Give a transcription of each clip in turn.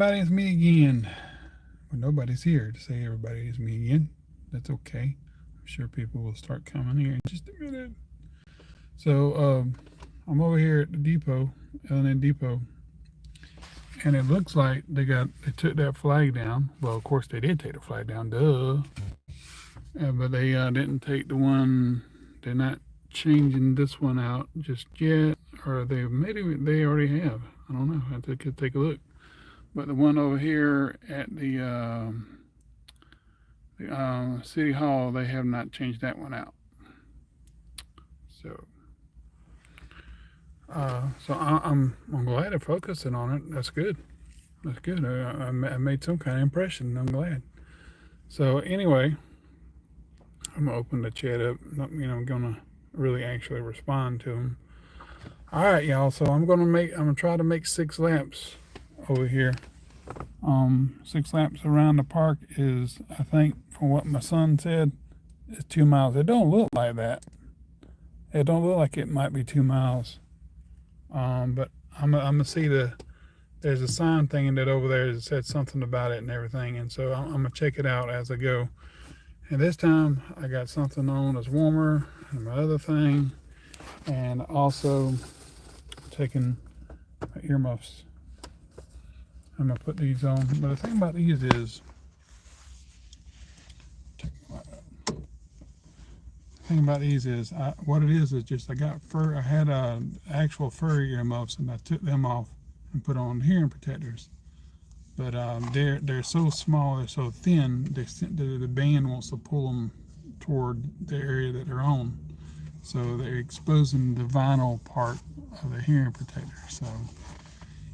Everybody, it's me again. Well, nobody's here to say everybody is me again. That's okay. I'm sure people will start coming here in just a minute. So, I'm over here at the depot, L&N Depot, and it looks like they took that flag down. Well, of course they did take the flag down, duh. But they didn't take the one. They're not changing this one out just yet, or they maybe they already have. I don't know. I have to take a look. But the one over here at the city hall, they have not changed that one out. So, I'm glad they're focusing on it. That's good. That's good. I made some kind of impression. I'm glad. So anyway, I'm gonna open the chat up. I'm gonna really actually respond to them. All right, y'all. So I'm gonna try to make 6 laps over here. 6 laps around the park is, I think, from what my son said, is 2 miles. It don't look like that. It don't look like it might be 2 miles. But I'm gonna see there's a sign thing that over there that said something about it and everything, and so I'm gonna check it out as I go. And this time I got something on as warmer and my other thing, and also taking my earmuffs. I'm gonna put these on. But the thing about these is, what it is just I got fur. I had actual fur earmuffs, and I took them off and put on hearing protectors. But they're so small, they're so thin. The band wants to pull them toward the area that they're on, so they're exposing the vinyl part of the hearing protector. So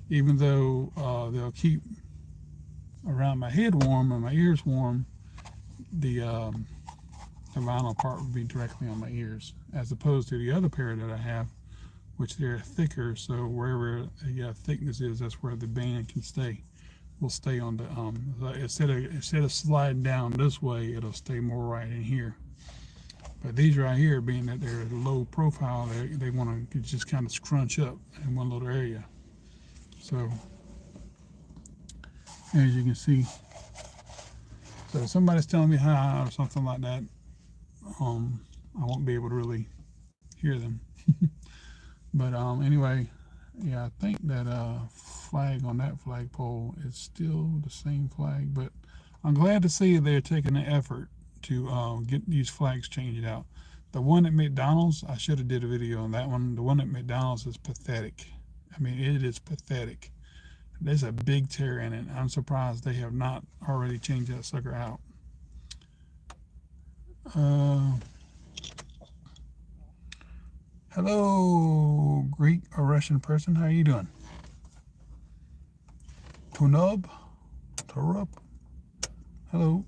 even though they'll keep around my head warm and my ears warm, the vinyl part would be directly on my ears, as opposed to the other pair that I have, which they're thicker. So wherever the thickness is, that's where the band can stay. Will stay on the instead of sliding down this way, it'll stay more right in here. But these right here, being that they're low profile, they want to just kind of scrunch up in one little area. So as you can see, so if somebody's telling me hi or something like that, I won't be able to really hear them. But anyway, yeah, I think that flag on that flagpole is still the same flag. But I'm glad to see they're taking the effort to get these flags changed out. The one at McDonald's, I should have did a video on that one. The one at McDonald's is pathetic. I mean, it is pathetic. There's a big tear in it. I'm surprised they have not already changed that sucker out. Hello, Greek or Russian person. How are you doing? Tunub? Turub? Hello.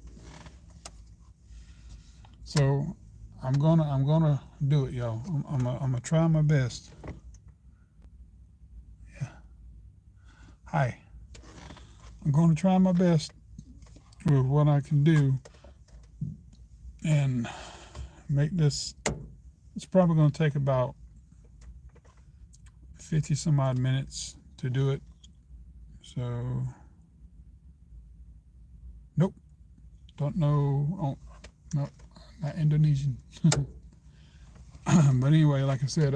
So I'm gonna do it, y'all. I'm gonna try my best. Yeah. Hi. I'm gonna try my best with what I can do and make this. It's probably gonna take about 50 some odd minutes to do it. So nope. Don't know. Oh, no, not Indonesian. But anyway, like I said,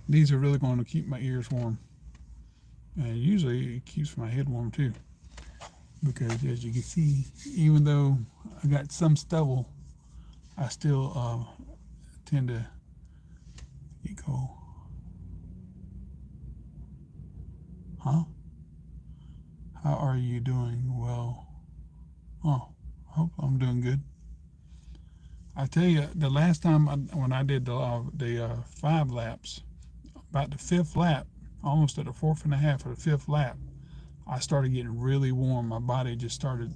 these are really going to keep my ears warm. And usually it keeps my head warm too. Because as you can see, even though I got some stubble, I still tend to get cold. Huh? How are you doing? Well, oh, I hope I'm doing good. I tell you, the last time when I did the 5 laps, about the 5th lap, almost at the 4th and a half of the 5th lap, I started getting really warm. My body just started.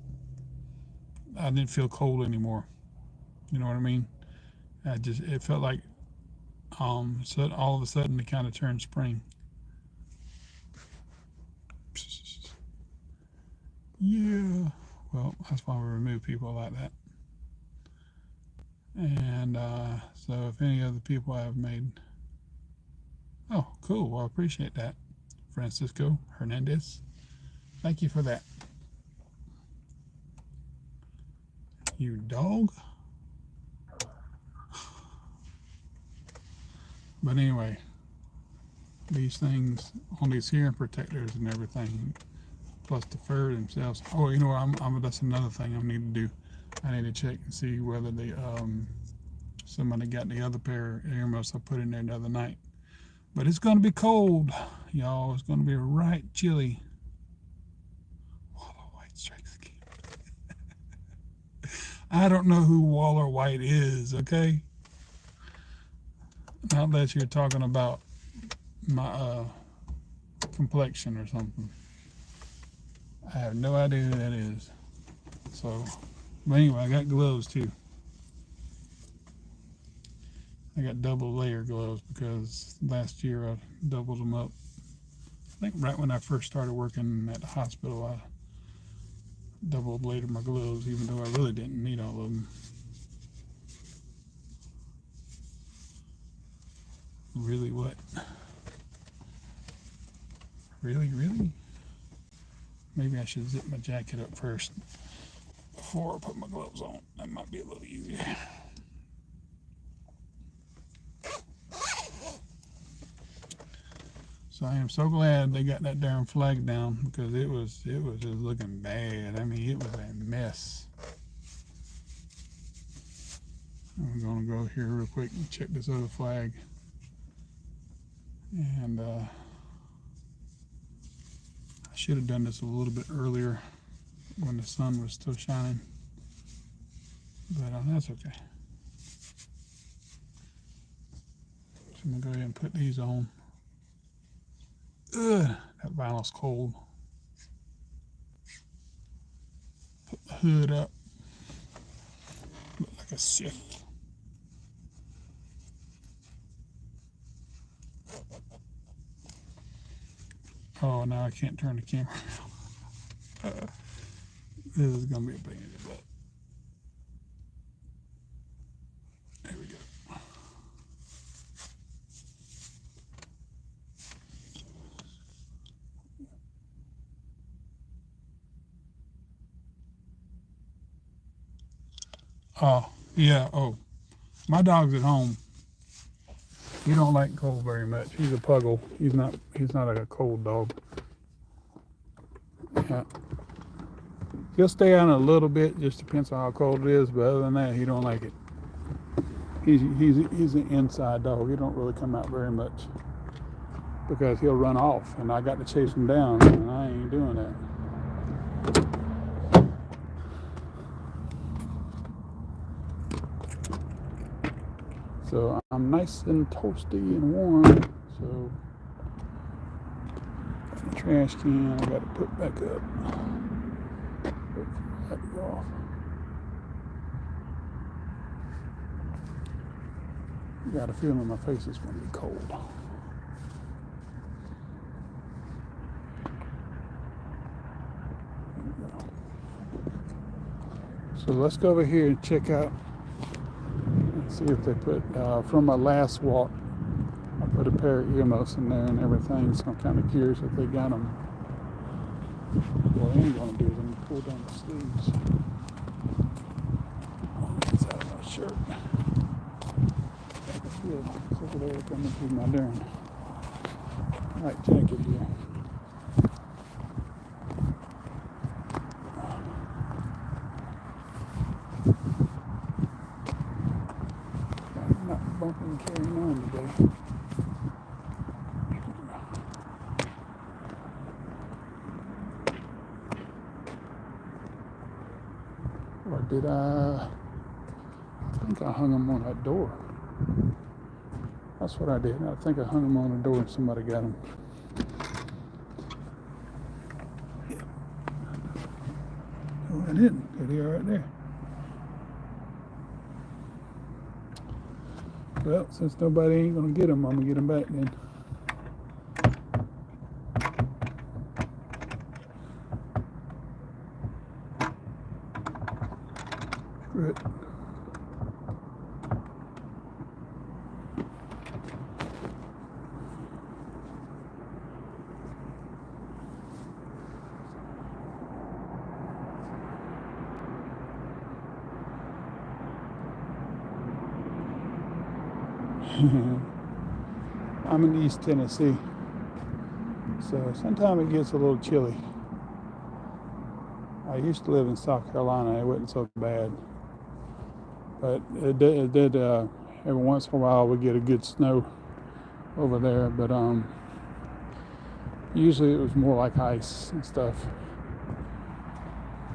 I didn't feel cold anymore. You know what I mean? It felt like so all of a sudden it kind of turned spring. Yeah. Well, that's why we remove people like that. And so if any other people have made. Oh, cool. Well, I appreciate that. Francisco Hernandez. Thank you for that. You dog. But anyway, these things on these hearing protectors and everything, plus the fur themselves. Oh, you know what? That's another thing I need to do. I need to check and see whether they somebody got the other pair of earmuffs I put in there the other night. But it's gonna be cold, y'all. It's gonna be right chilly. Waller White strikes again. I don't know who Waller White is. Okay. Not that you're talking about my complexion or something. I have no idea who that is. So, but anyway, I got gloves too. I got double layer gloves because last year I doubled them up. I think right when I first started working at the hospital, I double layered my gloves, even though I really didn't need all of them. Really what? Really? Maybe I should zip my jacket up first before I put my gloves on. That might be a little easier. So I am so glad they got that darn flag down because it was just looking bad. I mean, it was a mess. I'm gonna go here real quick and check this other flag. And I should have done this a little bit earlier when the sun was still shining, but that's okay. So I'm gonna go ahead and put these on. Ugh, that vinyl's cold. Put the hood up. Look like a Sith. Oh, now I can't turn the camera around. This is gonna be a pain in the butt. There we go. Oh, yeah. Oh, my dog's at home. He don't like cold very much. He's a puggle. He's not a cold dog. Yeah. He'll stay out a little bit, just depends on how cold it is, but other than that, he don't like it. He's an inside dog. He don't really come out very much because he'll run off, and I got to chase him down, and I ain't doing that. So I'm nice and toasty and warm. So the trash can I got to put back up. That go off. I got a feeling my face is going to be cold. So let's go over here and check out and see if they put, from my last walk, I put a pair of earmuffs in there and everything, so I'm kind of curious if they got them. What I ain't going to do is I'm going to pull down the sleeves on the inside of my shirt. I can feel cold air coming through my darn right jacket here. I'm not bumping and carrying on today. Or did I think I hung them on that door. That's what I did. I think I hung them on the door and somebody got them. Yeah. No, I didn't. They're right there. Well, since nobody ain't gonna get them, I'm gonna get them back then. Screw it. I'm in East Tennessee, so sometimes it gets a little chilly. I used to live in South Carolina. It wasn't so bad, but it did every once in a while we get a good snow over there, but usually it was more like ice and stuff.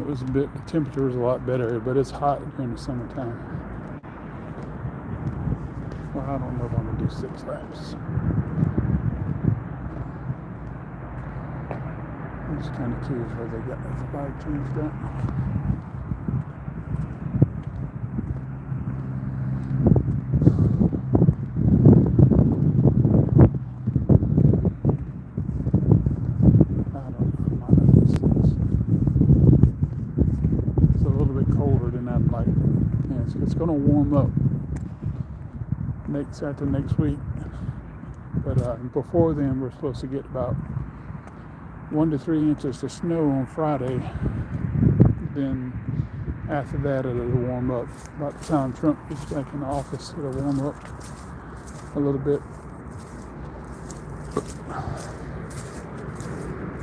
It was the temperature was a lot better, but it's hot during the summertime. Well, I don't know if I'm gonna do 6 laps. I'm just kind of curious where they got the flag changed up. I don't know. It's a little bit colder than I'd like. Yeah, it's going to warm up after next week. But before then, we're supposed to get about 1 to 3 inches of snow on Friday. Then after that, it'll warm up. By the time Trump gets back in the office, it'll warm up a little bit.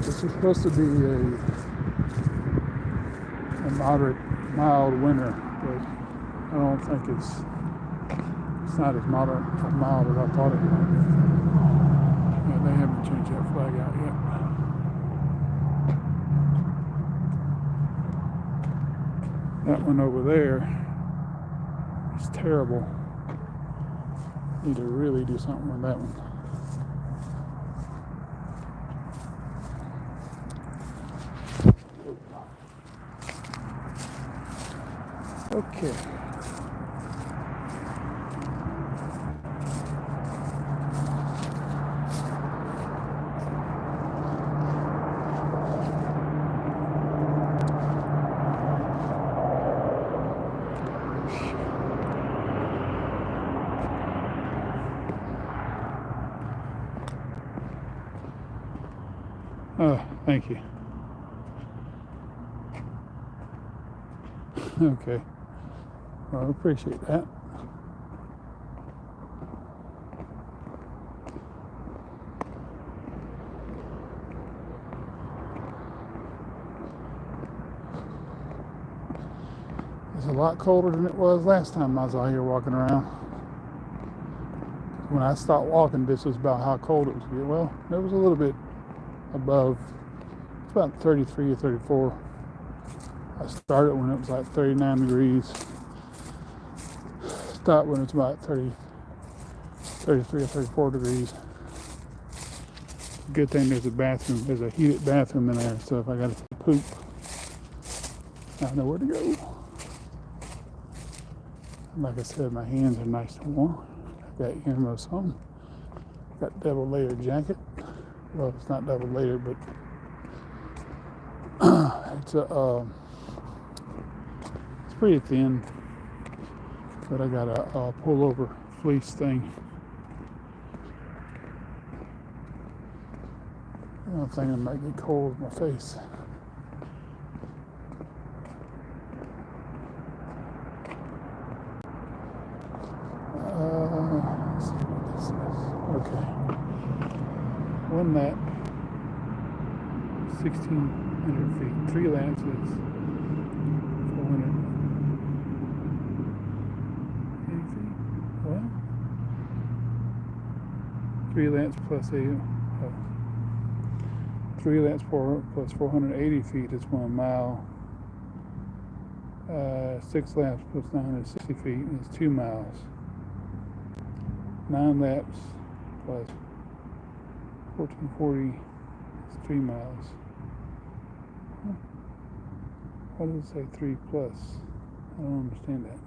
This is supposed to be a moderate, mild winter, but I don't think it's not as mild as I thought it might be. Yeah, they haven't changed that flag out yet. That one over there is terrible. Need to really do something with that one. Okay. Oh, thank you. Okay. Well, I appreciate that. It's a lot colder than it was last time I was out here walking around. When I stopped walking, this was about how cold it was getting. Well, it was a little bit above. It's about 33 or 34. I started when it was like 39 degrees. Stopped when it's about 33 or 34 degrees. Good thing there's a bathroom. There's a heated bathroom in there, so if I got to poop, I know where to go. Like I said, my hands are nice and warm. I got earmuffs on. Got double layered jacket. Well, it's not double layered, but it's pretty thin. But I got a pullover fleece thing. I'm thinking it might get cold with my face. Let's see what this is. Okay. One lap, 1,600 feet. 3 laps is 480 feet. What? 3 laps plus 3 laps plus 480 feet is 1 mile. 6 laps plus 960 feet is 2 miles. 9 laps plus 1440 is 3 miles. Why does it say 3 plus? I don't understand that.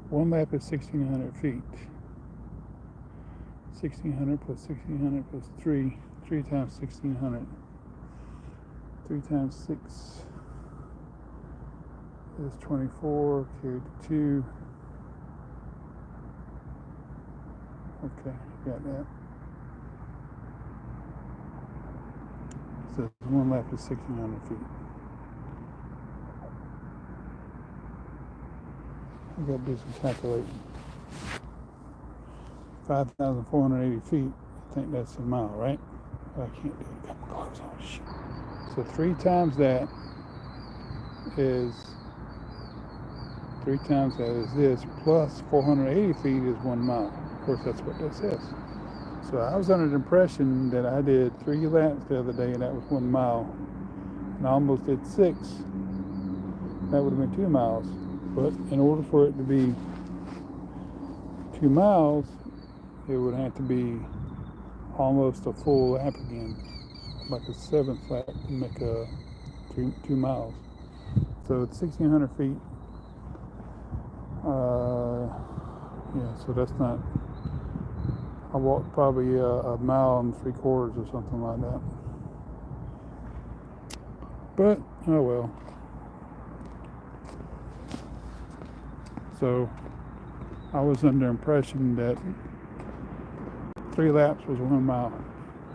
1 lap is 1,600 feet. 1,600 plus 1,600 plus 3. 3 times 1,600. 3 times 6 is 24. Carried to 2. Okay, got that. So 1 lap is 1,600 feet. I gotta do some calculating. 5,480 feet. I think that's a mile, right? I can't do it. Got my gloves on. Shit. So 3 times that is this, plus 480 feet is 1 mile. Of course, that's what that says. So I was under the impression that I did 3 laps the other day, and that was 1 mile. And I almost did 6. That would have been 2 miles. But in order for it to be 2 miles, it would have to be almost a full lap again, like a 7th lap to make a 2 miles. So it's 1,600 feet. Yeah, so that's not. I walked probably a mile and 3/4 or something like that. But oh well. So I was under the impression that 3 laps was 1 mile.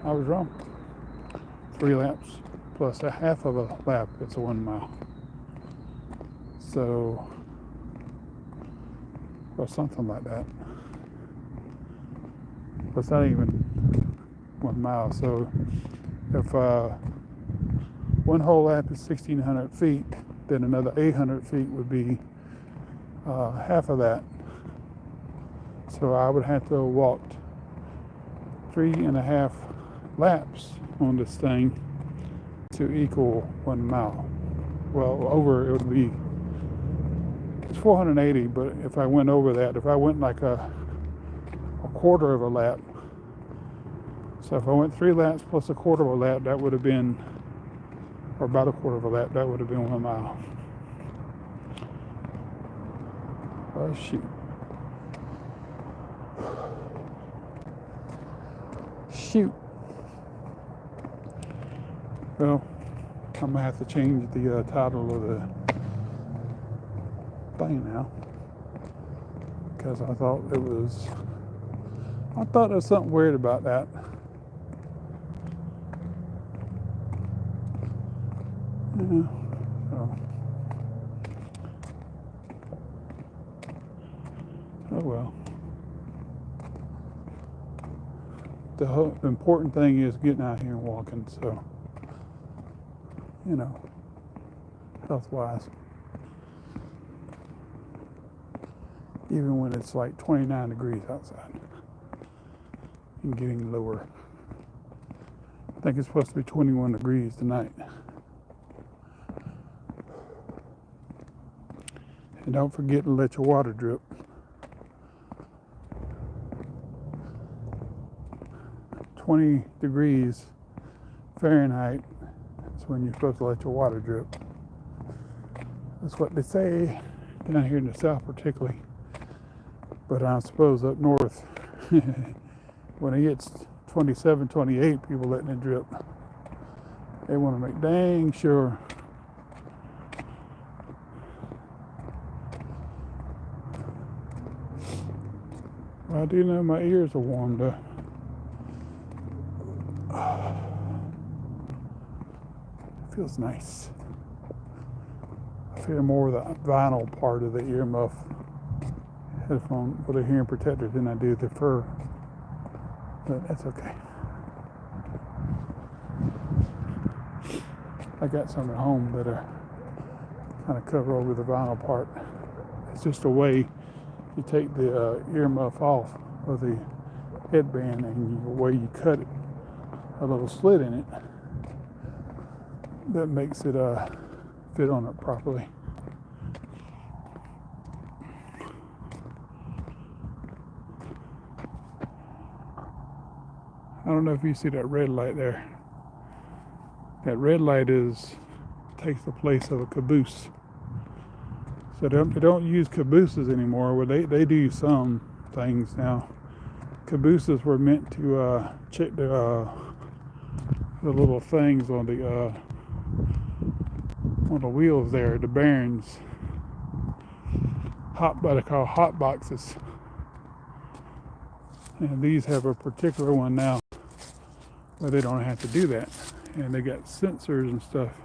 I was wrong. 3 laps plus a half of a lap is 1 mile. So, or something like that. It's not even 1 mile. So if 1 whole lap is 1,600 feet, then another 800 feet would be half of that. So I would have to have walked 3.5 laps on this thing to equal 1 mile. Well, over it would be, it's 480, but if I went over that, if I went like a quarter of a lap, so if I went 3 laps plus a quarter of a lap, that would have been, or about a quarter of a lap, that would have been 1 mile. Oh shoot. Shoot. Well, I'm gonna have to change the title of the thing now, because I thought there was something weird about that. Yeah. So. Oh well. The important thing is getting out here and walking, so, you know, health-wise. Even when it's like 29 degrees outside and getting lower. I think it's supposed to be 21 degrees tonight. And don't forget to let your water drip. "20 degrees Fahrenheit is when you're supposed to let your water drip." That's what they say down here in the South particularly. But I suppose up north, when it gets 27, 28, people letting it drip. They want to make dang sure. Well, I do know my ears are warmed up. Feels nice. I feel more the vinyl part of the earmuff headphone with a hearing protector than I do the fur, but that's okay. I got some at home that are kind of cover over the vinyl part. It's just a way you take the earmuff off of the headband, and the way you cut it, a little slit in it that makes it fit on it properly. I don't know if you see that red light there. That red light takes the place of a caboose. So they don't use cabooses anymore. Well, they do some things now. Cabooses were meant to check the little things on the wheels there, the bearings. What they call hot boxes. And these have a particular one now where they don't have to do that. And they got sensors and stuff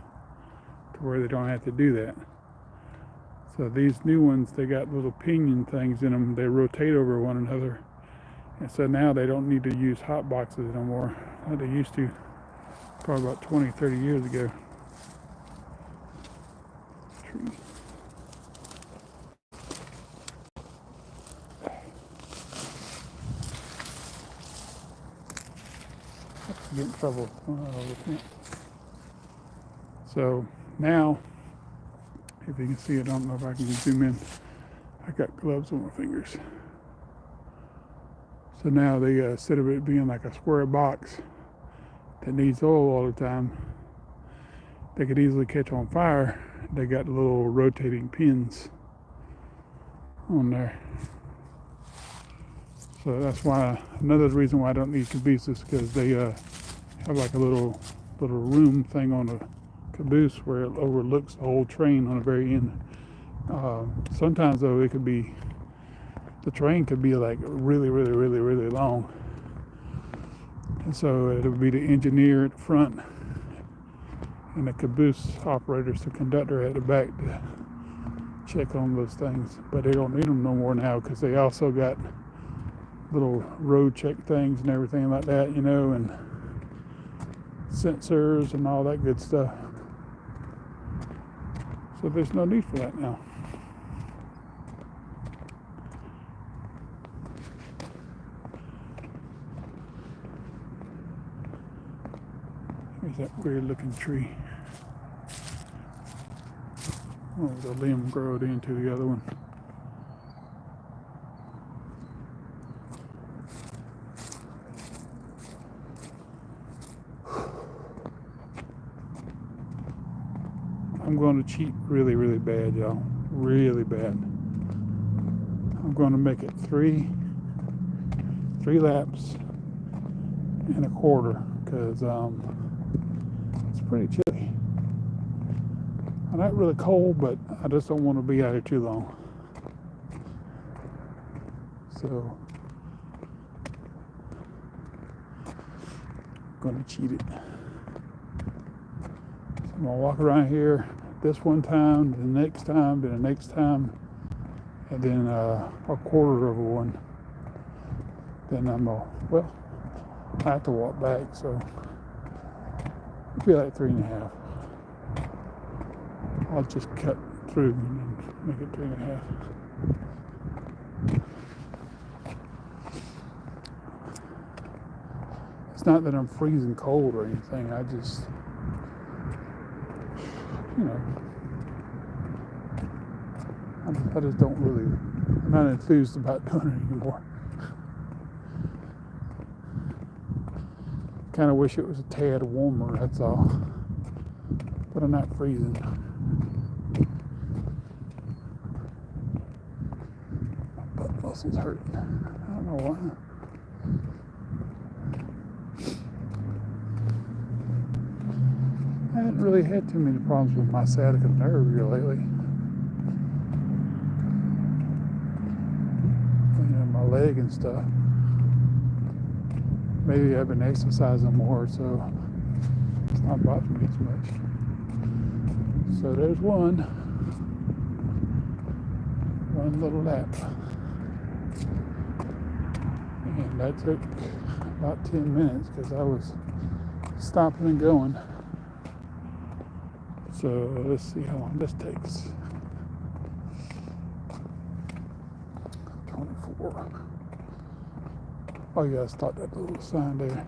to where they don't have to do that. So these new ones, they got little pinion things in them. They rotate over one another, And so now they don't need to use hot boxes no more like they used to probably about 20, 30 years ago. Tree. Get in trouble. So now, if you can see it, I don't know if I can zoom in. I got gloves on my fingers. So now they, instead of it being like a square box that needs oil all the time, they could easily catch on fire. They got little rotating pins on there. So that's why, another reason why I don't need caboose is because they have like a little room thing on the caboose where it overlooks the whole train on the very end. Sometimes though it could be, the train could be like really long. And so it would be the engineer at the front and the caboose operators, the conductor at the back to check on those things. But they don't need them no more now because they also got little road check things and everything like that, you know, and sensors and all that good stuff. So there's no need for that now. Here's that weird looking tree. Oh, the limb growed into the other one. I'm going to cheat really bad, y'all. Really bad. I'm going to make it three laps and a quarter because it's pretty chilly. I'm not really cold, but I just don't want to be out here too long. So I'm going to cheat it. So I'm going to walk around here this one time, the next time, then the next time, and then a quarter of one. Then I'm well, I have to walk back, so it'll be like 3.5. I'll just cut through and make it 3.5. It's not that I'm freezing cold or anything. I just, you know, I just don't really, I'm not enthused about doing it anymore. Kind of wish it was a tad warmer, that's all. But I'm not freezing. My butt muscles hurt. I don't know why. I haven't really had too many problems with my sciatica nerve here lately. You know, my leg and stuff. Maybe I've been exercising more, so it's not bothering me as much. So there's one little lap. And that took about 10 minutes because I was stopping and going. So let's see how long this takes. 24. Oh yeah, I stopped that little sign there.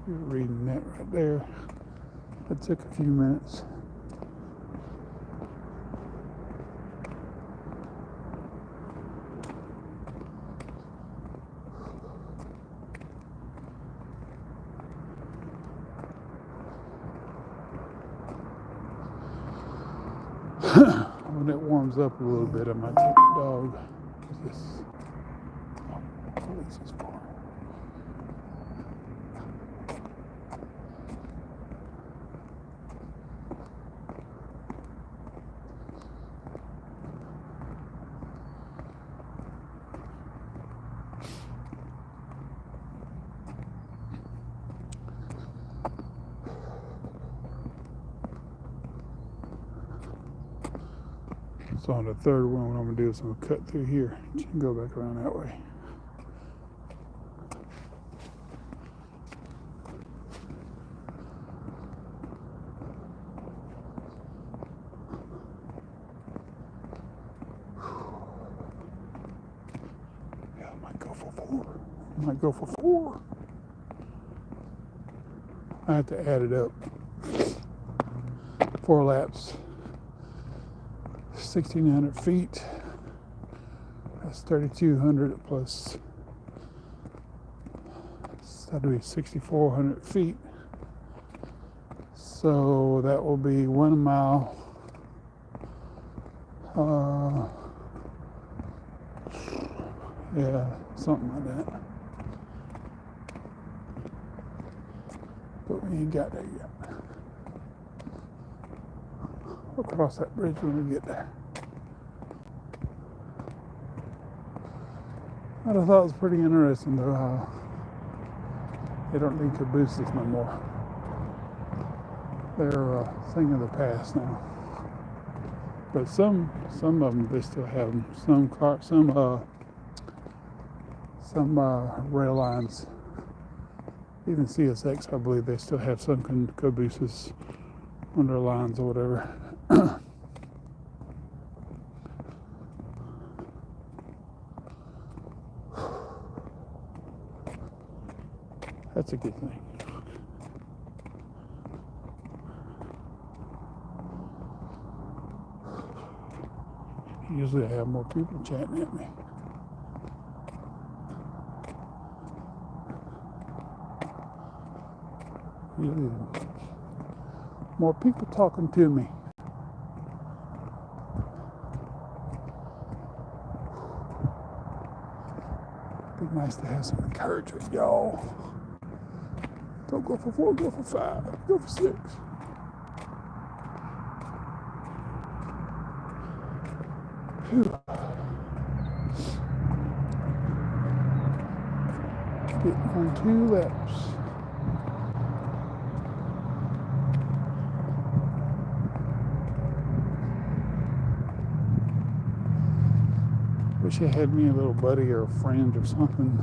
You're reading that right there. That took a few minutes. When it warms up a little bit, I might take the dog. This police is far. So on the third one, what I'm gonna do is I'm gonna cut through here and go back around that way. Yeah, I might go for four. I have to add it up. 4 laps, 1,600 feet. That's 3,200 plus. That'll be 6,400 feet. So that will be 1 mile. Yeah, something like that. But we ain't got there yet. We'll cross that bridge when we get there. I thought it was pretty interesting though how they don't need cabooses no more. They're a thing of the past now. But some of them they still have them. Some rail lines, even CSX, I believe they still have some cabooses on their lines or whatever. That's a good thing. Usually I have more people chatting at me. Usually more people talking to me. Be nice to have some encouragement, y'all. Don't go for 4, go for 5, go for 6. Whew. Getting on 2 laps. Wish I had me a little buddy or a friend or something.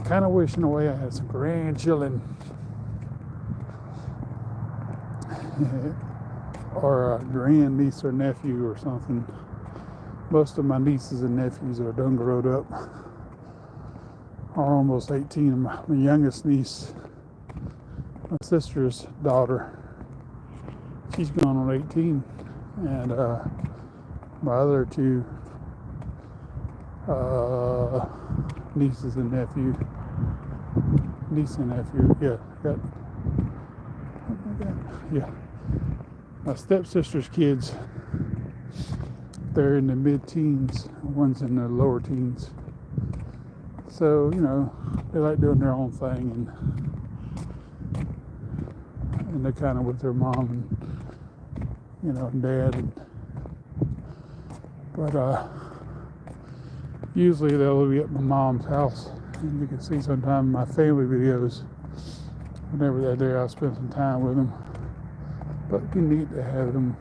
Kind of wish in a way I had some grandchildren. Or a grand niece or nephew or something. Most of my nieces and nephews are done growed up. Are almost 18. My youngest niece, my sister's daughter, she's going on 18. And my other 2 niece and nephew, yeah. My stepsister's kids, they're in the mid-teens, one's in the lower teens. So, they like doing their own thing, and they're kind of with their mom and dad. But usually they'll be at my mom's house, and you can see sometimes my family videos. Whenever they're there, I'll spend some time with them. But it'd be neat to have them,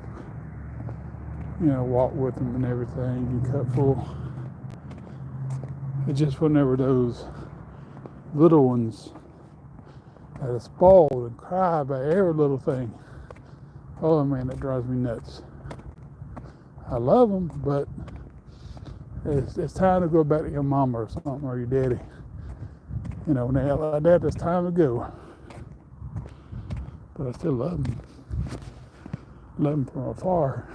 walk with them and everything, and cut full. It's just whenever those little ones that are spoiled and cry about every little thing, oh man, that drives me nuts. I love them, but it's time to go back to your mama or something, or your daddy. When they act like that, it's time to go. But I still love them. Love them from afar.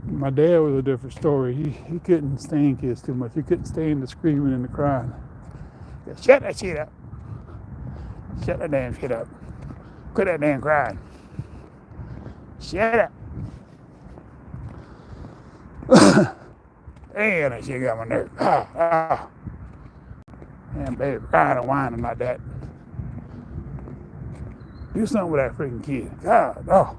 My dad was a different story. He couldn't stand kids too much. He couldn't stand the screaming and the crying. He said, shut that shit up. Shut that damn shit up. Quit that damn crying. Shut up. Damn, that shit got my nerve. Damn, baby, crying and whining like that. Do something with that freaking kid. God, oh.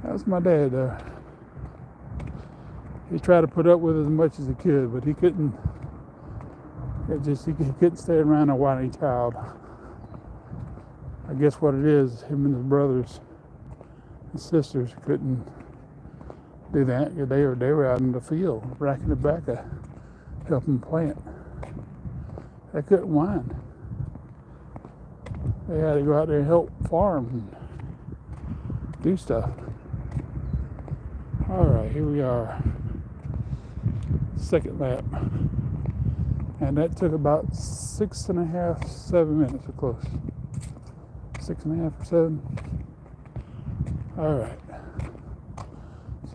That's my dad, though. He tried to put up with it as much as he could, but he couldn't He couldn't stay around a whiny child. I guess what it is, him and his brothers and sisters couldn't do that. They were out in the field, racking the back, helping plant. They couldn't whine. They had to go out there and help farm and do stuff. All right, here we are. Second lap. And that took about 6.5, 7 minutes or close. 6.5 or 7. All right.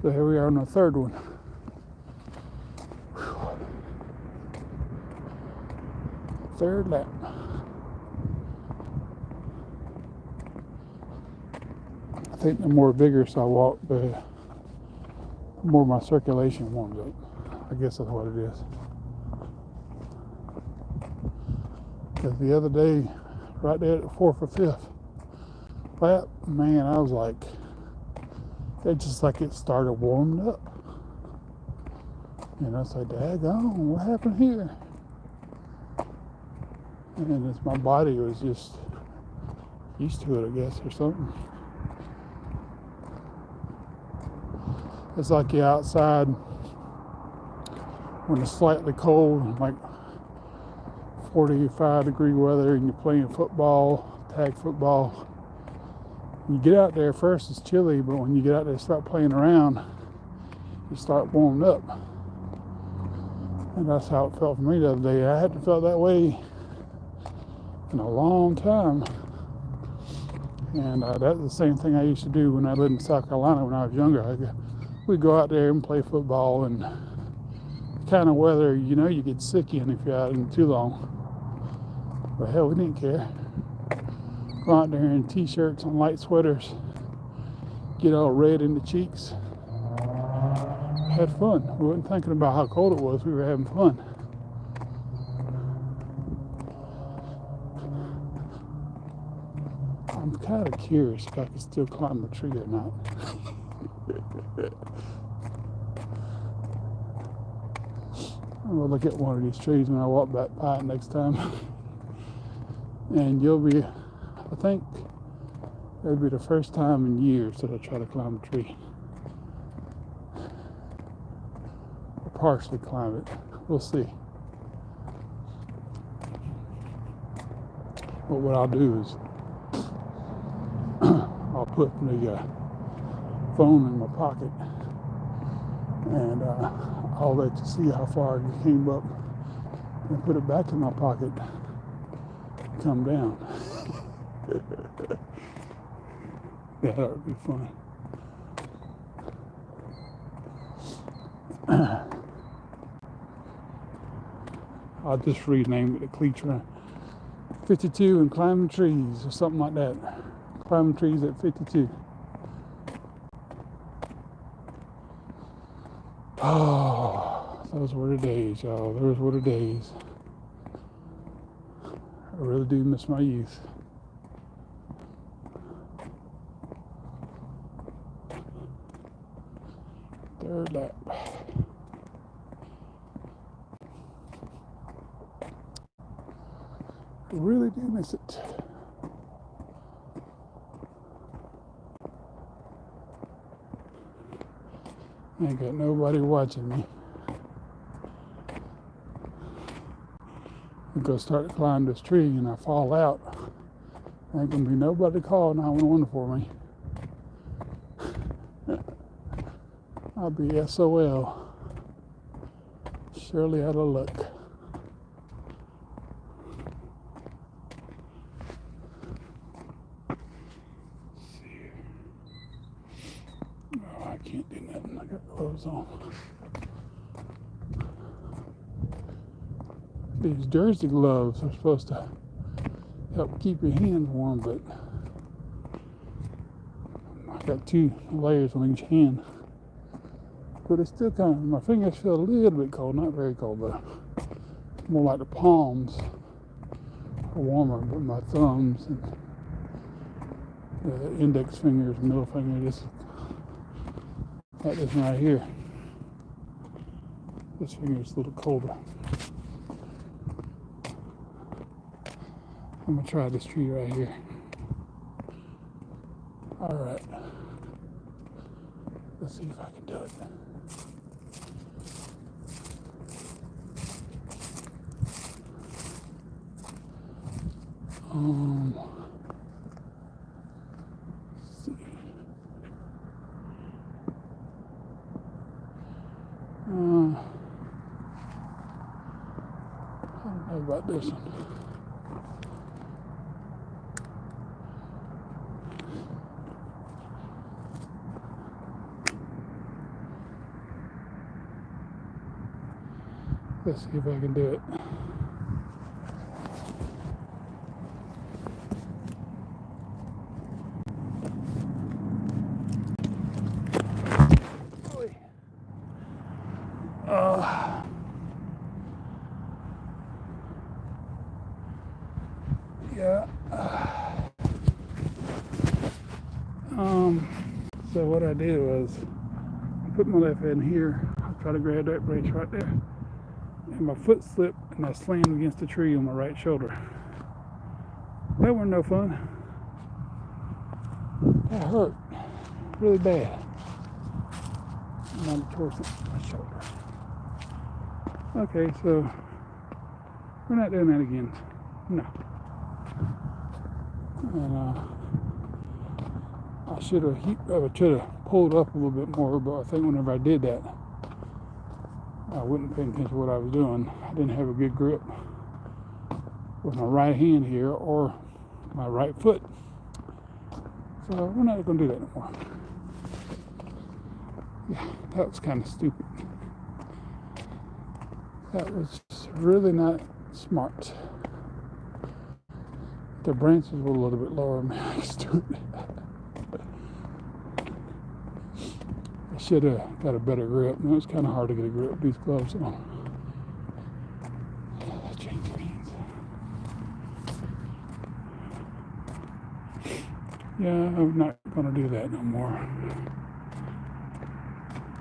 So here we are on the third one. Third lap. I think the more vigorous I walk, the more my circulation warms up. I guess that's what it is. Because the other day, right there at the fourth or fifth lap, man, I was like, it's just like it started warming up. And I was like, daggone, what happened here? And it's my body was just used to it, I guess, or something. It's like you're outside when it's slightly cold, like 45-degree weather, and you're playing football, tag football. You get out there, first it's chilly, but when you get out there and start playing around, you start warming up. And that's how it felt for me the other day. I hadn't felt that way in a long time. And that's the same thing I used to do when I lived in South Carolina when I was younger. We'd go out there and play football, and the kind of weather, you get sick in if you're out in too long. But hell, we didn't care. Go out there in t-shirts and light sweaters, get all red in the cheeks. Had fun. We weren't thinking about how cold it was. We were having fun. I'm kind of curious if I can still climb a tree or not. I'm gonna look at one of these trees when I walk back by it next time. And I think it'll be the first time in years that I try to climb a tree. Or partially climb it. We'll see. But what I'll do is I'll put the phone in my pocket, and I'll let you see how far it came up, and put it back in my pocket, come down. Yeah, that would be fun. I'll just rename it the Cleatron 52 and climbing trees or something like that. Climbing trees at 52. Oh, those were the days, y'all. Those were the days. I really do miss my youth. Third lap. I really do miss it. Ain't got nobody watching me. I'm gonna start to climb this tree and I fall out. Ain't gonna be nobody calling 911 for me. I'll be SOL. Surely out of luck. Oh, I can't do nothing. I got clothes on. These jersey gloves are supposed to help keep your hands warm, but I got 2 layers on each hand. But it's still my fingers feel a little bit cold, not very cold, but more like the palms are warmer, but my thumbs and the index fingers, middle finger, just like this one right here. This finger is a little colder. I'm gonna try this tree right here. All right. Let's see if I can do it. Let's see. I don't know about this one. Let's see if I can do it. Yeah. So what I did was I put my left hand here. I try to grab that branch right there, and my foot slipped and I slammed against the tree on my right shoulder. That wasn't no fun. That hurt really bad. And I'm towards my shoulder. Okay, so we're not doing that again. No. And I should have pulled up a little bit more, but I think whenever I did that, I wasn't paying attention to what I was doing. I didn't have a good grip with my right hand here or my right foot. So we're not going to do that anymore. Yeah, that was kind of stupid. That was really not smart. The branches were a little bit lower next to it. I should have got a better grip. It was kind of hard to get a grip with these gloves on. Change hands. Yeah, I'm not going to do that no more.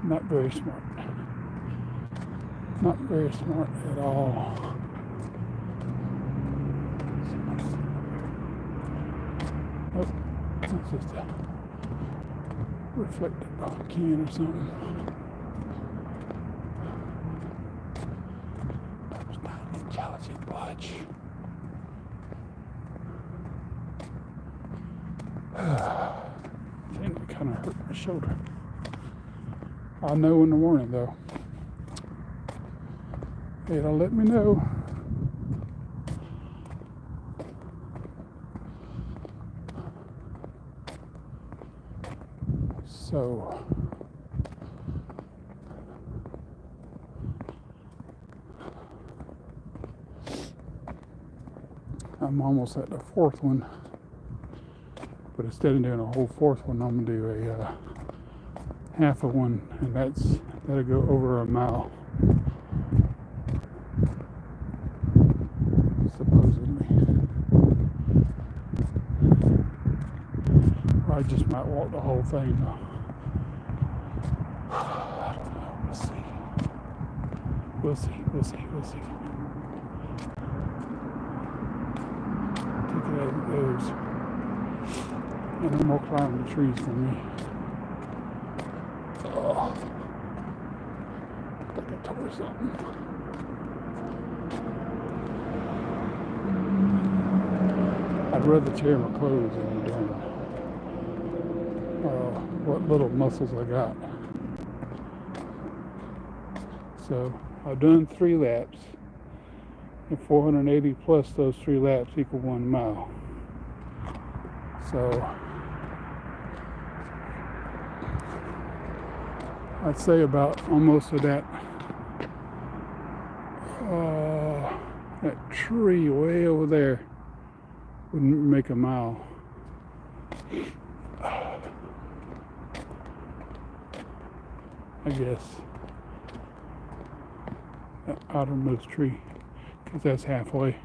Not very smart. Not very smart at all. Oh, that's just a reflective can or something. That was not an intelligent watch. I think it kind of hurt my shoulder. I'll know in the morning though. It'll let me know. So I'm almost at the fourth one, but instead of doing a whole fourth one, I'm gonna do a half of one, and that'll go over a mile, supposedly. Or I just might walk the whole thing though. I don't know. We'll see. Take it as it goes. And no more climbing the trees for me. Oh, like I tore something. I'd rather tear my clothes than what little muscles I got. So I've done 3 laps, and 480 plus those 3 laps equal 1 mile. So I'd say about almost of that tree way over there would make a mile. I guess that outermost tree, because that's halfway.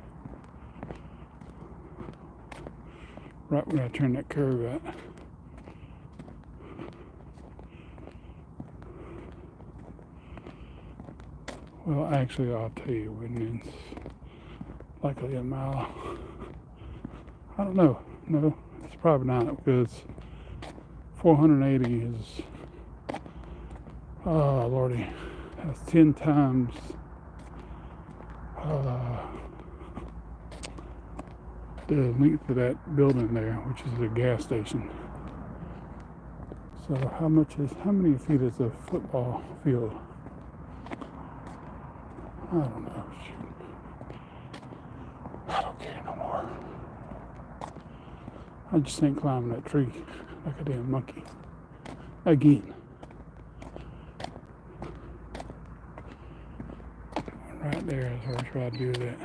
Right when I turn that curve at. Well, actually, I'll tell you when it's likely a mile. I don't know. No, it's probably not because 480 is, oh lordy, that's 10 times the length of that building there, which is a gas station. So how many feet is a football field? I don't know. Shoot. I don't care no more. I just ain't climbing that tree like a damn monkey. Again. Right there is where I try to do that.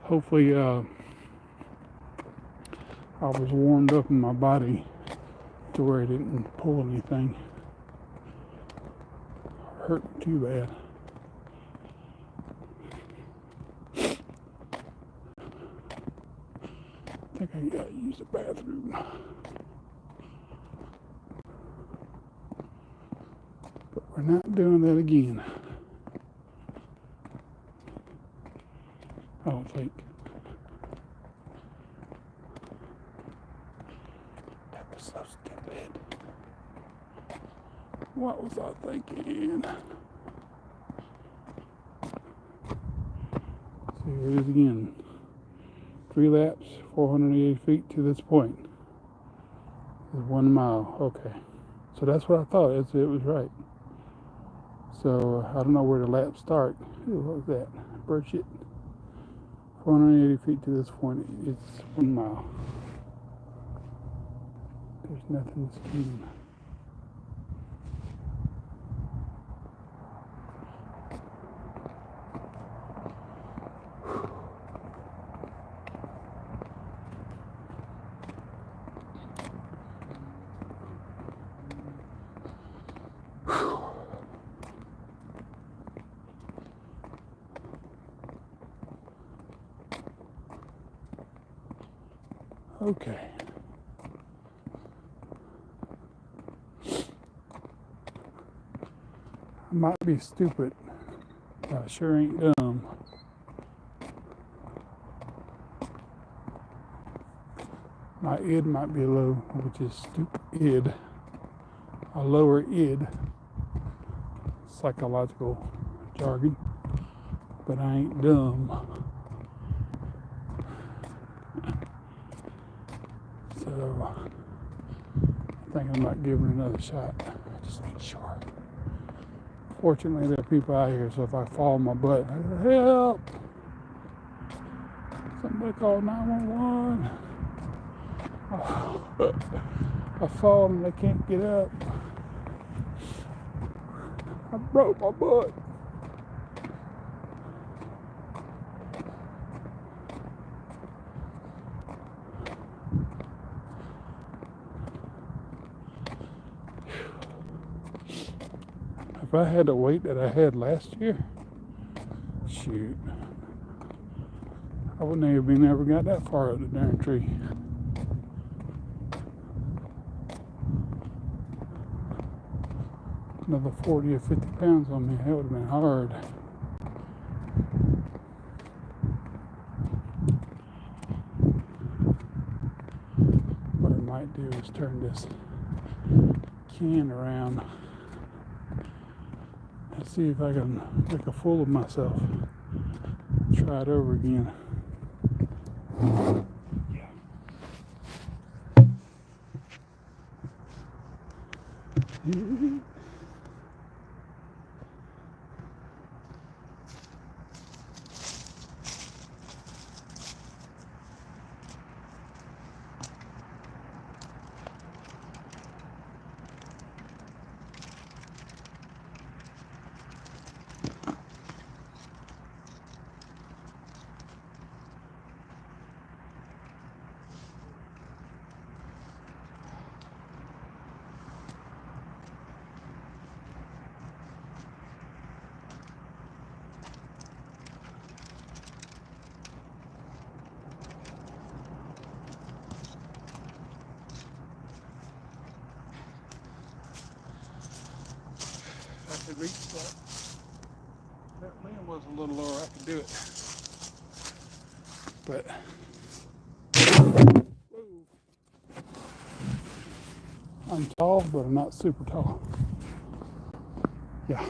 Hopefully, I was warmed up in my body to where it didn't pull anything. Hurt me too bad. I think I gotta use the bathroom. But we're not doing that again. I don't think. That was so stupid. What was I thinking? See, here it is again. 3 laps, 480 feet to this point. Is 1 mile. Okay. So that's what I thought. It was right. So I don't know where the laps start. Ooh, what was that? Bird shit. 480 feet to this point. It's 1 mile. There's nothing speeding. Okay. I might be stupid, but I sure ain't dumb. My id might be low, which is stupid. A lower id, psychological jargon, but I ain't dumb. So I think I might give it another shot. Just ain't sure. Fortunately, there are people out here, so if I fall on my butt, I go, help! Somebody call 911. I fall and I can't get up. I broke my butt. If I had the weight that I had last year, shoot, I wouldn't have ever got that far up the darn tree. Another 40 or 50 pounds on me, that would have been hard. What I might do is turn this can around and see if I can make a fool of myself. Try it over again. Yeah. Reach that limb was a little lower, I could do it. But I'm tall, but I'm not super tall. Yeah.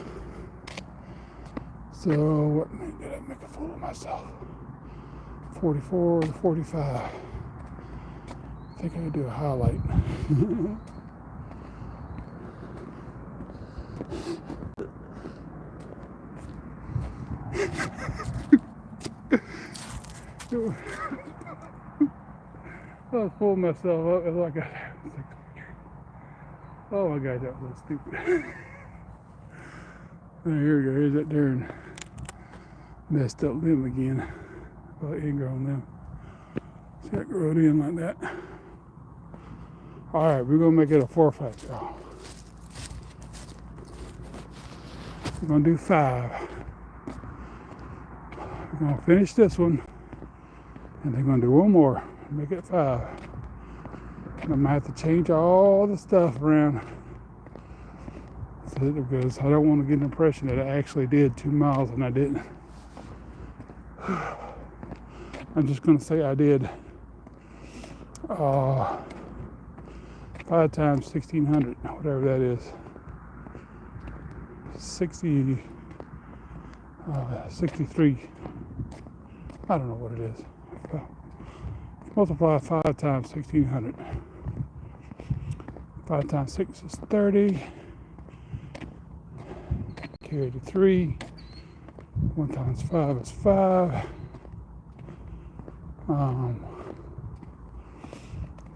So what did I make a fool of myself? 44 to 45. I think I could do a highlight. I was pulling myself up as I got there. Oh my God, that was so stupid. Here we go. Here's that darn messed up limb again. Well, ingrown limb. See that growed in like that. All right, we're gonna make it a 4-5, y'all. We're gonna do 5. We're gonna finish this one, and then gonna do one more. Make it 5. And I'm gonna have to change all the stuff around because I don't want to get an impression that I actually did 2 miles and I didn't. I'm just gonna say I did 5 times 1600, whatever that is. 63. I don't know what it is. Multiply 5 times 1600. 5 times 6 is 30. Carry the 3. 1 times 5 is 5.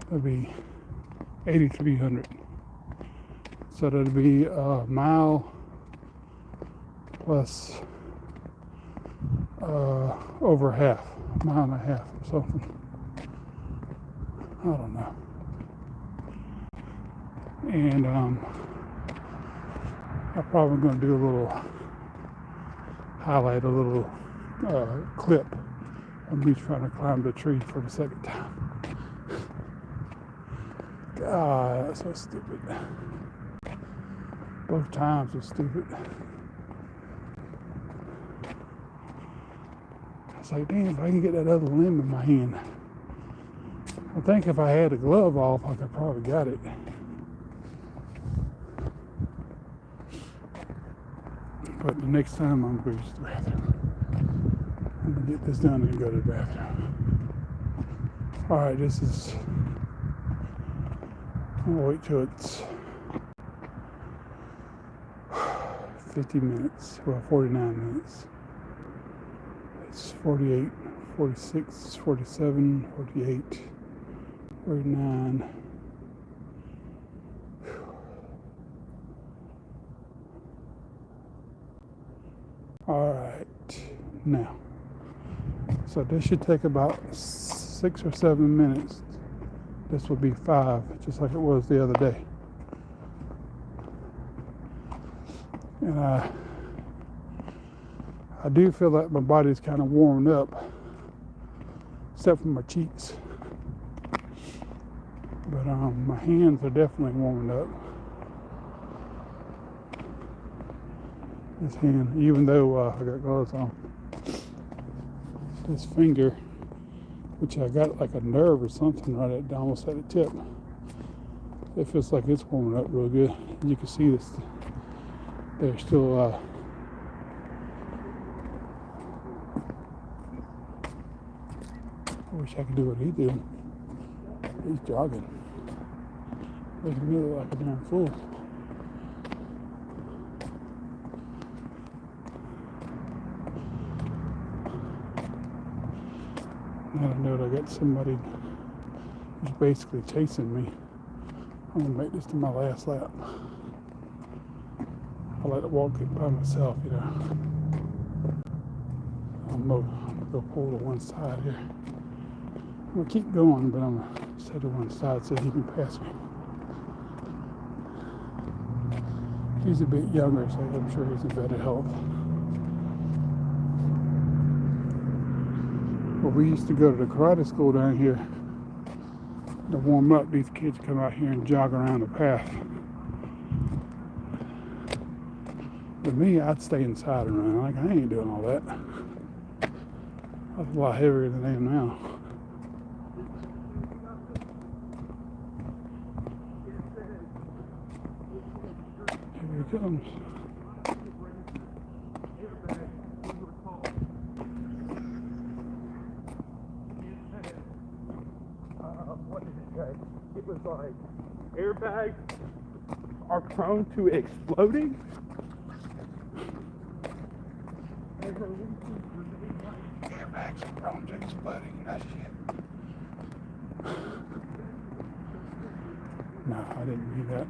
That'd be 8,300. So that'd be a mile plus over half, a mile and a half or something. I don't know. And I'm probably going to do a little highlight, a little clip of me trying to climb the tree for the second time. God, that's so stupid. Both times was stupid. I was like, damn, if I can get that other limb in my hand. I think if I had the glove off, I could probably got it. But the next time I'm going to use the bathroom. I'm going to get this done and go to the bathroom. Alright, this is... I'm going to wait till it's 50 minutes, well 49 minutes. It's 48, 46, 47, 48, 49. Alright, now. So this should take about 6 or 7 minutes. This will be 5, just like it was the other day. And I do feel like my body's kind of warming up, except for my cheeks. But my hands are definitely warming up. This hand, even though I got gloves on, this finger, which I got like a nerve or something right at almost at the tip, it feels like it's warming up real good. You can see this. They're still I wish I could do what he did. He's jogging. Making me look like a damn fool. Now I know that I got somebody who's basically chasing me. I'm gonna make this to my last lap. I like to walk it by myself, you know. I'm gonna go pull to one side here. I'm gonna keep going, but I'm gonna set to one side so he can pass me. He's a bit younger, so I'm sure he's in better health. Well, we used to go to the karate school down here. To warm up, these kids come out here and jog around the path. But me, I'd stay inside and run. Like, I ain't doing all that. I was a lot heavier than I am now. Here he comes. What did it say? It was like airbags are prone to exploding. Airbags are prone to exploding. That shit. No, I didn't read that.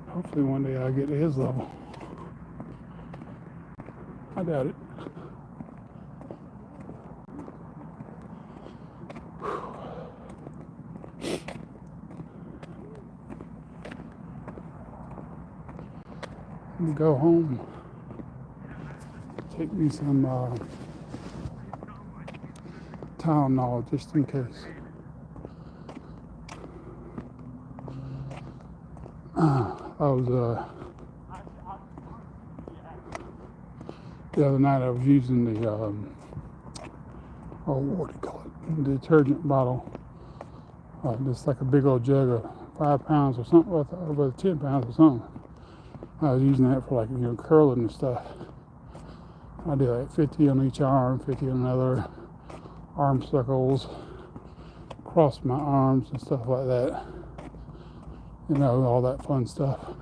Hopefully one day I'll get to his level. I doubt it. I'm gonna go home, take me some Tylenol just in case. The other night I was using the what do you call it? The detergent bottle. Just like a big old jug of 5 pounds or something, or 10 pounds or something. I was using that for curling and stuff. I did like 50 on each arm, 50 on another, arm circles, across my arms and stuff like that. All that fun stuff.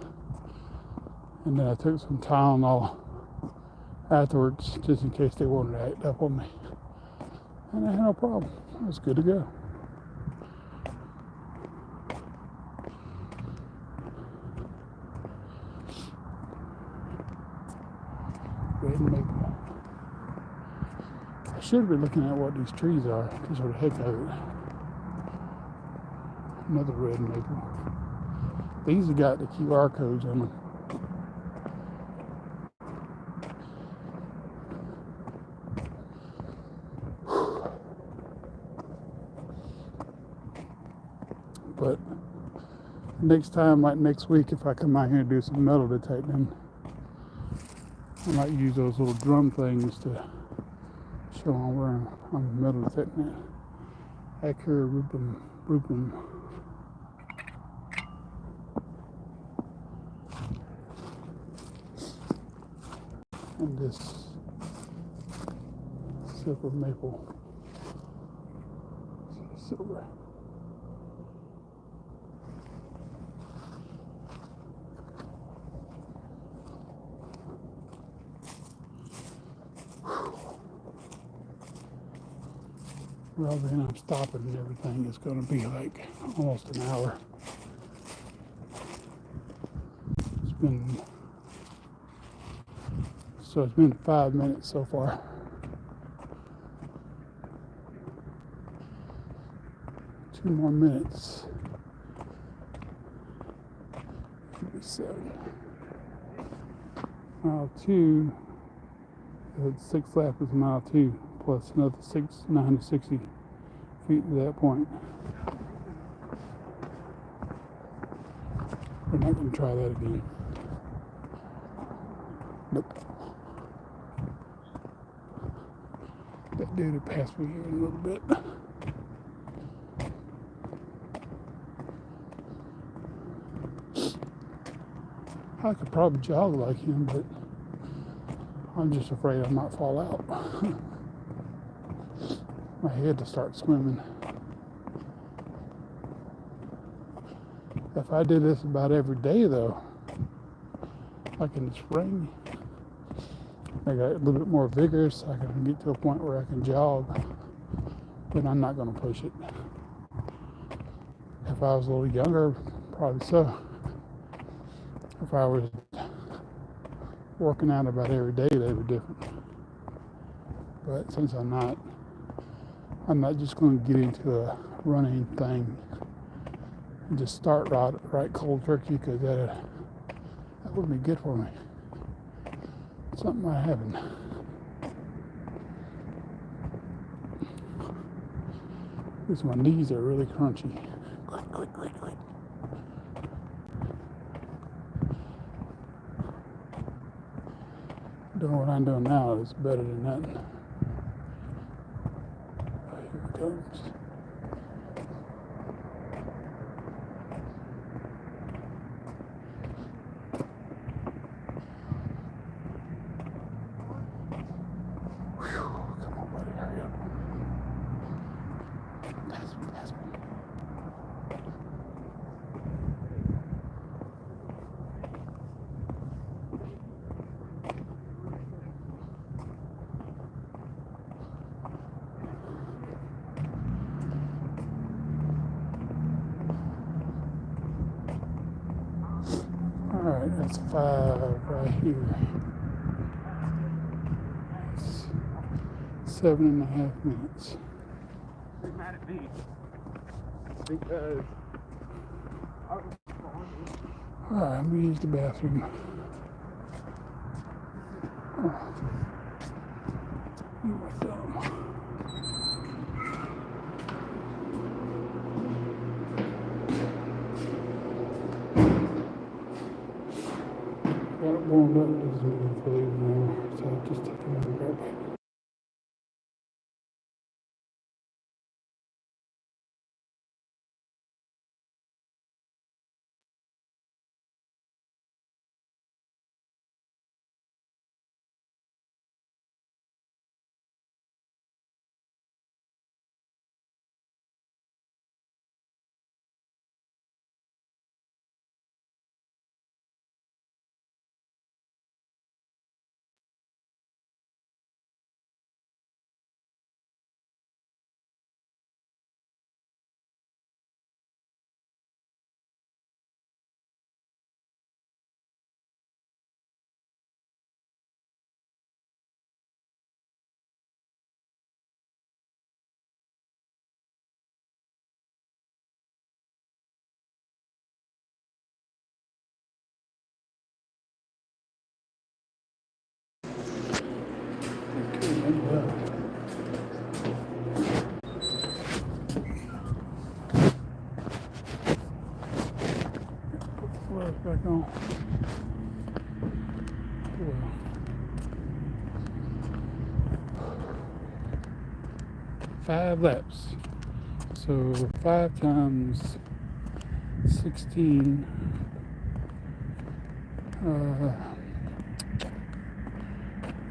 And then I took some Tylenol afterwards, just in case they wanted to act up on me. And I had no problem. I was good to go. Red maple. I should be looking at what these trees are, just for the heck of it. Another red maple. These have got the QR codes on them. But next time, like next week, if I come out here and do some metal detecting, I might use those little drum things to show on where I'm metal detecting it. Acura rubrum. And this silver maple. Silver. Well, then I'm stopping and everything. It's going to be like almost an hour. It's been 5 minutes so far. Two more minutes. 57. Mile 2. The 6th lap is mile 2, plus another 960 feet to that point. We're not going to try that again. Nope. That dude will pass me here in a little bit. I could probably jog like him, but I'm just afraid I might fall out. My head to start swimming. If I did this about every day, though, like in the spring, I got a little bit more vigorous. I can get to a point where I can jog, but I'm not going to push it. If I was a little younger, probably so. If I was working out about every day, they were different. But since I'm not just going to get into a running thing and just start right cold turkey, because that wouldn't be good for me. Something might happen. Because my knees are really crunchy. Quick. Doing what I'm doing now is better than nothing. Here it comes. Whew, come on, buddy, hurry up. Pass me, pass me. Alright, that's 5 right here. It's 7.5 minutes. They're mad at me because I was Alright, I'm gonna use the bathroom. Oh. You my thumb. Got it warmed up, doesn't even feel even now, so I'll just take another grab bite. Back on. Well. 5 laps. So 5 times 16.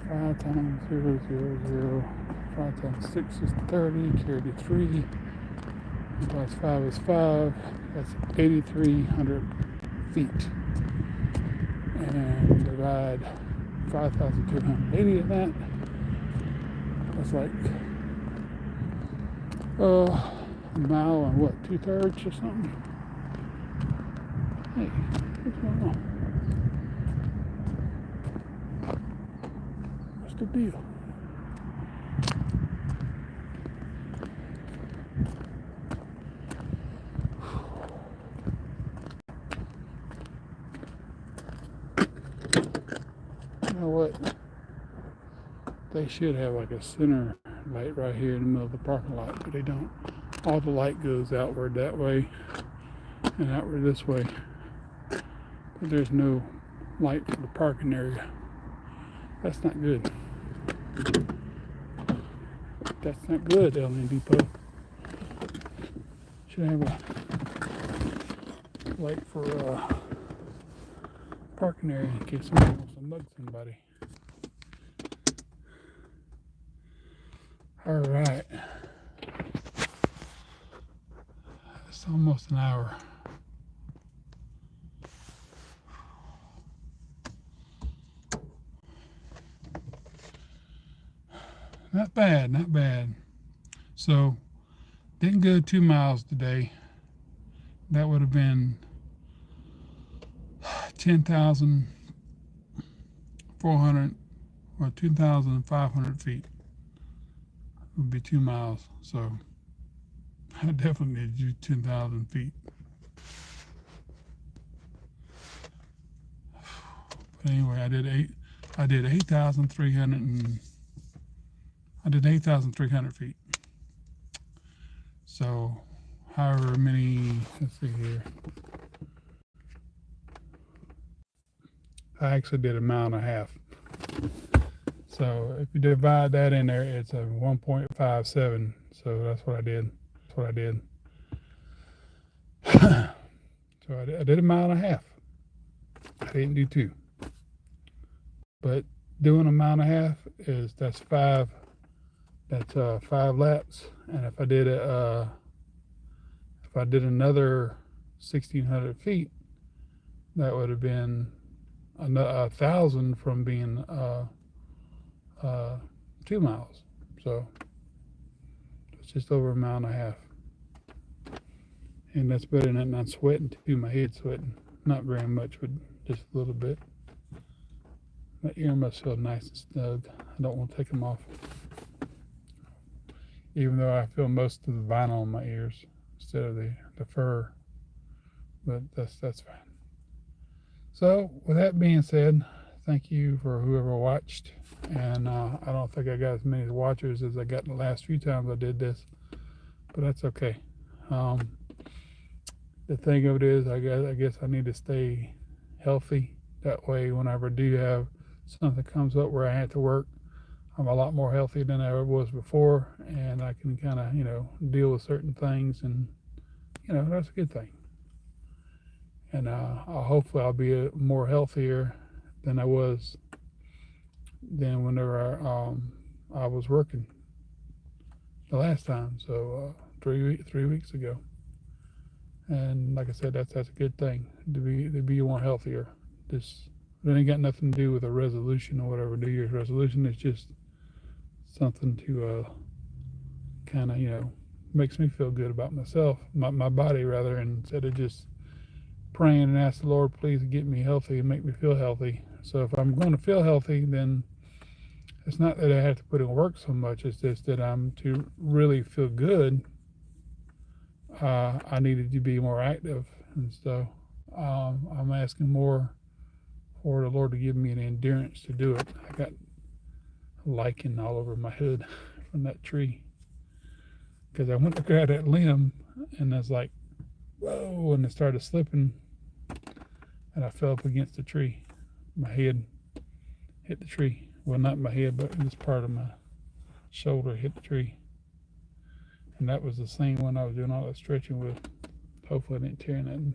5 times 0, 0, 0. 5 times 6 is 30. Carry the 3. Plus 5 is 5. That's 8,300 feet. And divide 5,280 of that. That's like a mile and what, 2/3 or something? Hey, what's going on? What's the deal? You know what? They should have like a center light right here in the middle of the parking lot, but they don't. All the light goes outward that way and outward this way. But there's no light for the parking area. That's not good. That's not good, LN Depot. Should have a light for parking area in case someone wants to mug somebody. All right. It's almost an hour. Not bad, not bad. So, didn't go 2 miles today. That would have been 10,400 or 2,500 feet. Would be 2 miles. So, I definitely need to do 10,000 feet. But anyway, I did 8,300 feet. So, however many, let's see here. I actually did 1.5 miles. So if you divide that in there, it's a 1.57. So that's what I did. That's what I did. So I did a mile and a half. I didn't do 2. But doing a mile and a half that's 5. That's 5 laps. And if I did another 1,600 feet, that would have been 1,000 from being 2 miles. So it's just over a mile and a half. And that's better than not sweating too. My head's sweating. Not very much, but just a little bit. My ear must feel nice and snug. I don't want to take them off. Even though I feel most of the vinyl on my ears instead of the fur. But that's fine. So with that being said, thank you for whoever watched. And I don't think I got as many watchers as I got the last few times I did this. But that's okay. The thing of it is, I guess I need to stay healthy. That way, whenever I do have something comes up where I have to work, I'm a lot more healthy than I ever was before, and I can kind of, deal with certain things, and that's a good thing. And hopefully I'll be more healthier than I was than whenever I was working the last time. So 3 weeks ago. And like I said, that's a good thing to be more healthier. It ain't got nothing to do with a resolution or whatever. New Year's resolution. It's just something to kind of makes me feel good about myself, my body rather, instead of just praying and ask the Lord, please get me healthy and make me feel healthy. So if I'm going to feel healthy, then it's not that I have to put in work so much. It's just that I'm to really feel good. I needed to be more active, and so I'm asking more for the Lord to give me an endurance to do it. I got lichen all over my hood from that tree because I went to grab that limb, and I was like, whoa, and it started slipping, and I fell up against the tree. My head hit the tree. Well, not my head, but this part of my shoulder hit the tree. And that was the same one I was doing all that stretching with. Hopefully I didn't tear nothing.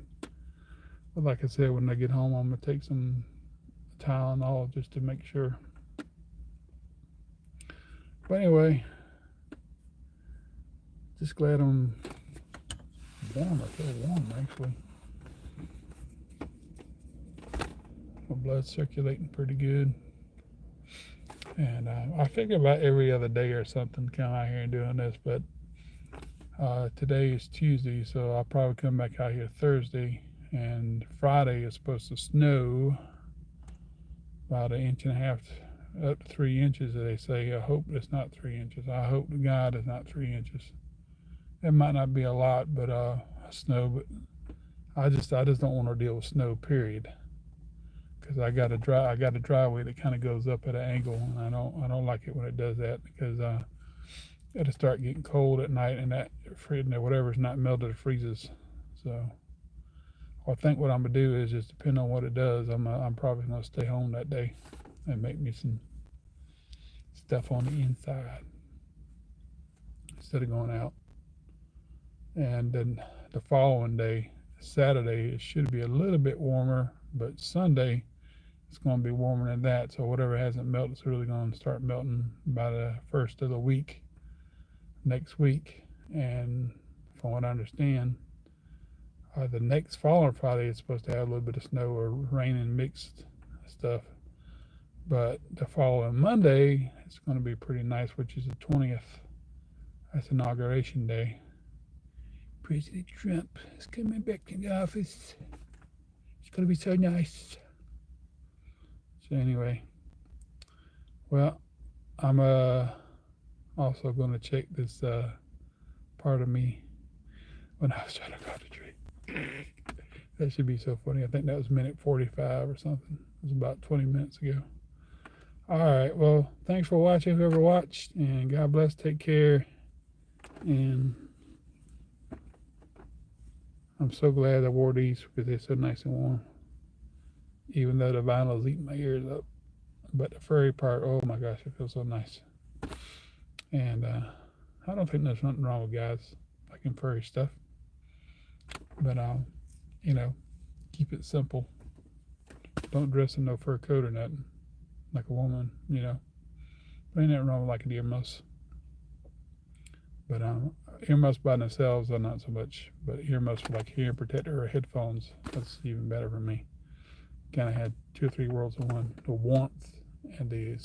But like I said, when I get home, I'm going to take some Tylenol just to make sure. But anyway, just glad I'm warm. I feel warm, actually. My blood's circulating pretty good. And I figure about every other day or something come out here and doing this, but today is Tuesday, so I'll probably come back out here Thursday, and Friday is supposed to snow about 1.5 up to 3 inches, they say. I hope it's not 3 inches. I hope to God it's not 3 inches. It might not be a lot, but snow, but I just don't want to deal with snow, period. Because I got a driveway that kind of goes up at an angle, and I don't like it when it does that, because it'll start getting cold at night, and that whatever's not melted freezes. So I think what I'm gonna do is, just depending on what it does, I'm probably gonna stay home that day and make me some stuff on the inside instead of going out. And then the following day, Saturday, it should be a little bit warmer, but Sunday it's going to be warmer than that. So whatever hasn't melted is really going to start melting by the first of the week next week. And from what I understand, the next following Friday is supposed to have a little bit of snow or rain and mixed stuff. But the following Monday, it's going to be pretty nice, which is the 20th. That's Inauguration Day. President Trump is coming back in the office. It's going to be so nice. So anyway, well, I'm also going to check this part of me when I was trying to climb the tree. That should be so funny. I think that was minute 45 or something. It was about 20 minutes ago. All right, well, thanks for watching, whoever watched, and God bless, take care, and I'm so glad I wore these because they're so nice and warm. Even though the vinyl's eating my ears up, But the furry part, oh my gosh, it feels so nice. And I don't think there's nothing wrong with guys liking furry stuff. But you know, keep it simple. Don't dress in no fur coat or nothing, like a woman, you know. But ain't nothing wrong with liking earmuffs. But earmuffs by themselves are not so much. But earmuffs for like hearing protector or headphones, that's even better for me. Kind of had 2 or 3 worlds in one: the warmth and the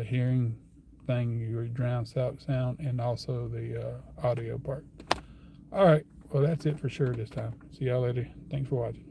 hearing thing, you drown out sound, and also the audio part. All right, well that's it for sure this time. See y'all later. Thanks for watching.